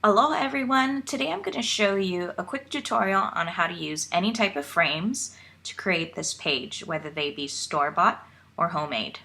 Aloha everyone! Today I'm going to show you a quick tutorial on how to use any type of frames to create this page, whether they be store-bought or homemade.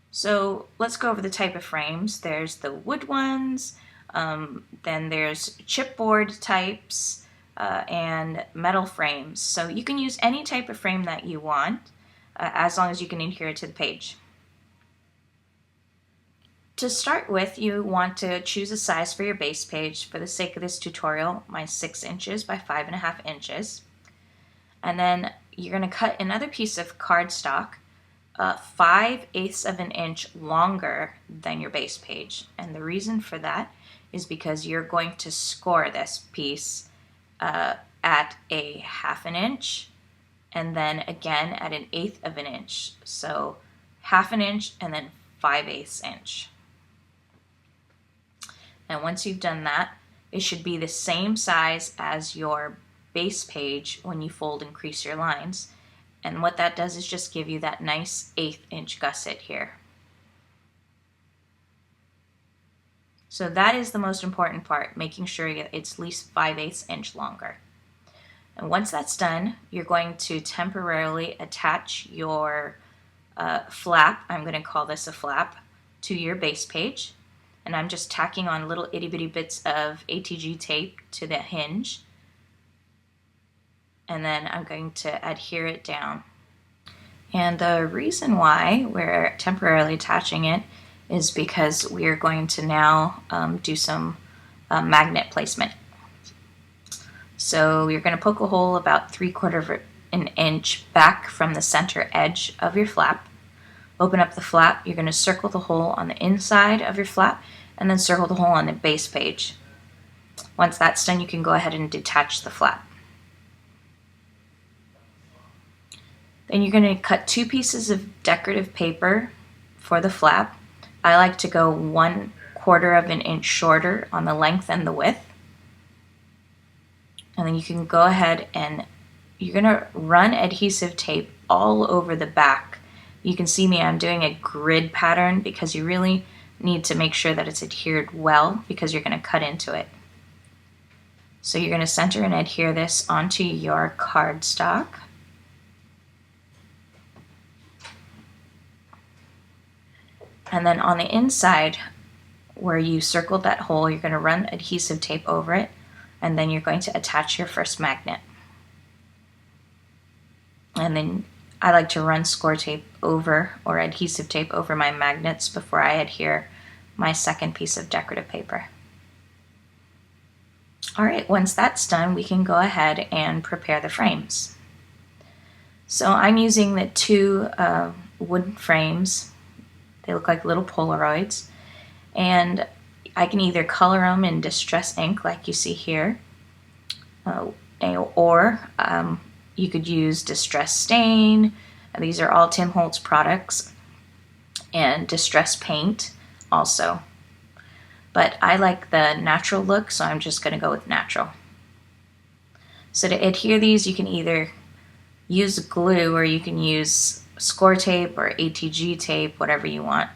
So let's go over the type of frames. There's the wood ones, then there's chipboard types, and metal frames. So you can use any type of frame that you want, as long as you can adhere to the page. To start with, you want to choose a size for your base page. For the sake of this tutorial, my 6 inches by 5.5 inches. And then you're going to cut another piece of cardstock 5/8 of an inch longer than your base page. And the reason for that is because you're going to score this piece at a 1/2 inch and then again at 1/8 of an inch. So 1/2 inch and then 5/8 inch. And once you've done that, it should be the same size as your base page when you fold and crease your lines. And what that does is just give you that nice 1/8 inch gusset here. So that is the most important part, making sure it's at least 5/8 inch longer. And once that's done, you're going to temporarily attach your flap, I'm going to call this a flap, to your base page. And I'm just tacking on little itty bitty bits of ATG tape to the hinge. And then I'm going to adhere it down. And the reason why we're temporarily attaching it is because we're going to now do some magnet placement. So you're going to poke a hole about 3/4 of an inch back from the center edge of your flap. Open up the flap, you're going to circle the hole on the inside of your flap and then circle the hole on the base page. Once that's done, you can go ahead and detach the flap. Then you're going to cut 2 pieces of decorative paper for the flap. I like to go 1/4 of an inch shorter on the length and the width. And then you can go ahead and you're going to run adhesive tape all over the back. You can see me, I'm doing a grid pattern because you really need to make sure that it's adhered well because you're going to cut into it. So you're going to center and adhere this onto your cardstock. And then on the inside where you circled that hole, you're going to run adhesive tape over it, and then you're going to attach your first magnet. And then I like to run score tape over or adhesive tape over my magnets before I adhere my second piece of decorative paper. Alright, once that's done, we can go ahead and prepare the frames. So I'm using the 2 wood frames. They look like little Polaroids. And I can either color them in distress ink like you see here, or you could use Distress Stain. These are all Tim Holtz products, and Distress Paint also. But I like the natural look, so I'm just going to go with natural. So to adhere these, you can either use glue or you can use score tape or ATG tape, whatever you want.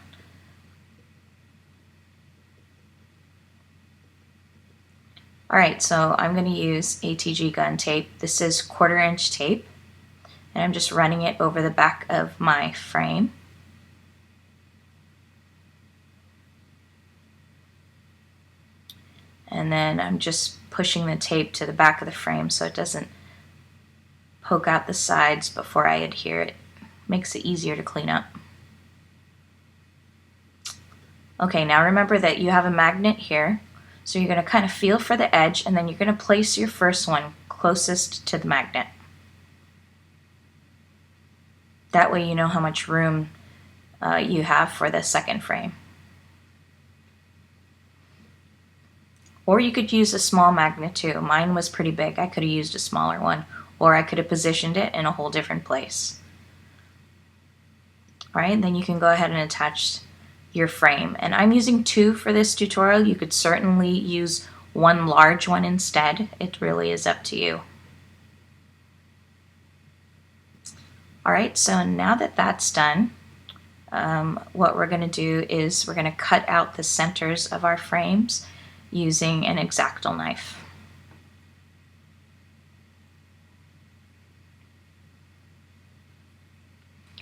Alright, so I'm going to use ATG gun tape. This is 1/4 inch tape, and I'm just running it over the back of my frame. And then I'm just pushing the tape to the back of the frame so it doesn't poke out the sides before I adhere it. Makes it easier to clean up. Okay, now remember that you have a magnet here. So you're going to kind of feel for the edge, and then you're going to place your first one closest to the magnet. That way you know how much room you have for the second frame. Or you could use a small magnet too. Mine was pretty big. I could have used a smaller one, or I could have positioned it in a whole different place. Alright, then you can go ahead and attach your frame. And I'm using 2 for this tutorial. You could certainly use 1 large one instead. It really is up to you. Alright, so now that that's done, what we're going to do is we're going to cut out the centers of our frames using an X-Acto knife.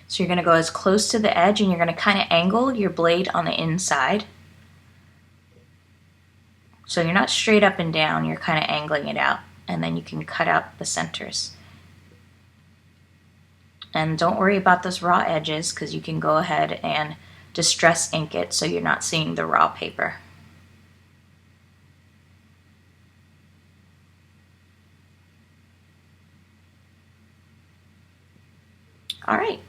So you're going to go as close to the edge and you're going to kind of angle your blade on the inside. So you're not straight up and down, you're kind of angling it out, and then you can cut out the centers. And don't worry about those raw edges because you can go ahead and distress ink it so you're not seeing the raw paper. All right,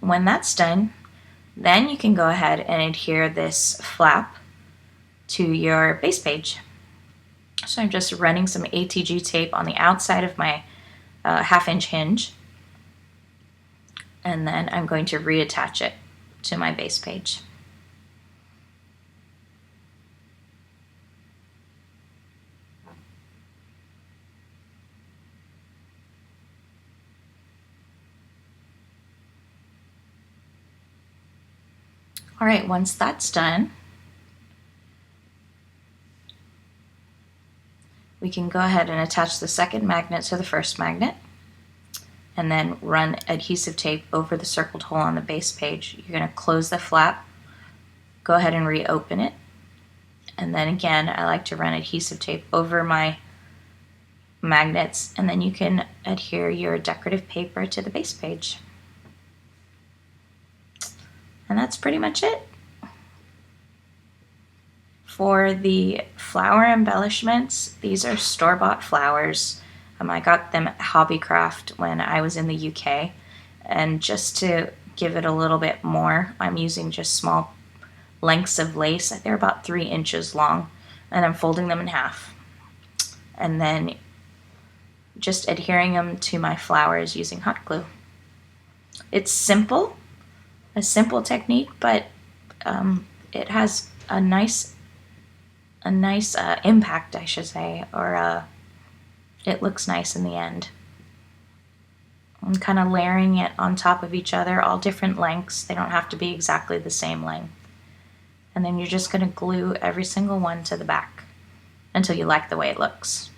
when that's done, then you can go ahead and adhere this flap to your base page. So I'm just running some ATG tape on the outside of my half-inch hinge, and then I'm going to reattach it to my base page. All right, once that's done, we can go ahead and attach the second magnet to the first magnet and then run adhesive tape over the circled hole on the base page. You're going to close the flap, go ahead and reopen it, and then again I like to run adhesive tape over my magnets, and then you can adhere your decorative paper to the base page. And that's pretty much it. For the flower embellishments, these are store-bought flowers. I got them at Hobbycraft when I was in the UK, and just to give it a little bit more, I'm using just small lengths of lace. They're about 3 inches long, and I'm folding them in half. And then just adhering them to my flowers using hot glue. It's simple, a simple technique, but it has a nice impact, I should say, or it looks nice in the end. I'm kind of layering it on top of each other, all different lengths. They don't have to be exactly the same length. And then you're just going to glue every single one to the back until you like the way it looks.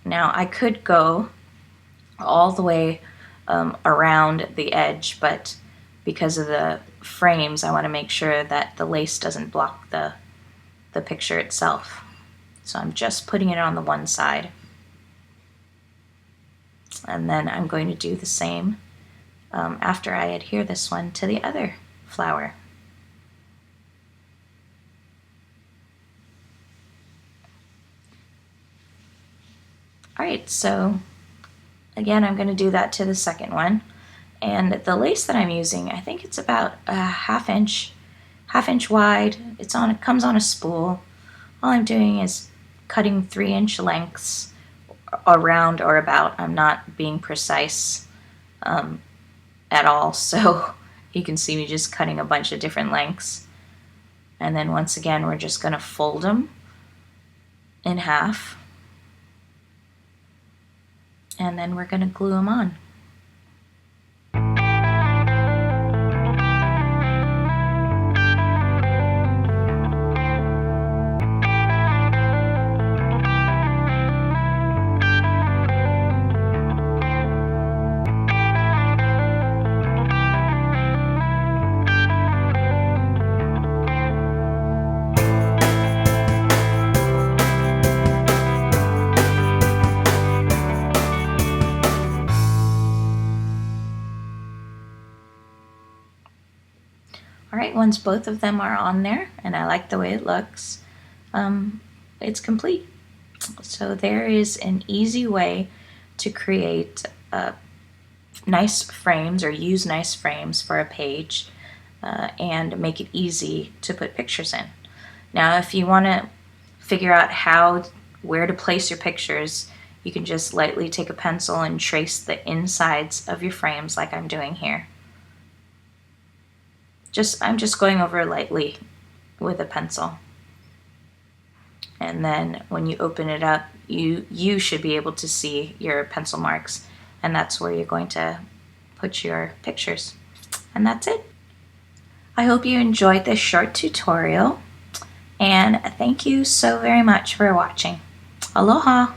Now I could go all the way around the edge, but because of the frames, I want to make sure that the lace doesn't block the picture itself. So I'm just putting it on the one side. And then I'm going to do the same after I adhere this one to the other flower. All right, so again, I'm going to do that to the second one. And the lace that I'm using, I think it's about a half inch wide. It comes on a spool. All I'm doing is cutting 3-inch lengths around or about. I'm not being precise at all, so you can see me just cutting a bunch of different lengths. And then once again, we're just going to fold them in half, and then we're going to glue them on. All right, once both of them are on there, and I like the way it looks, it's complete. So there is an easy way to create nice frames or use nice frames for a page and make it easy to put pictures in. Now, if you want to figure out where to place your pictures, you can just lightly take a pencil and trace the insides of your frames like I'm doing here. I'm just going over lightly with a pencil. And then when you open it up, you should be able to see your pencil marks, and that's where you're going to put your pictures. And that's it. I hope you enjoyed this short tutorial, and thank you so very much for watching. Aloha!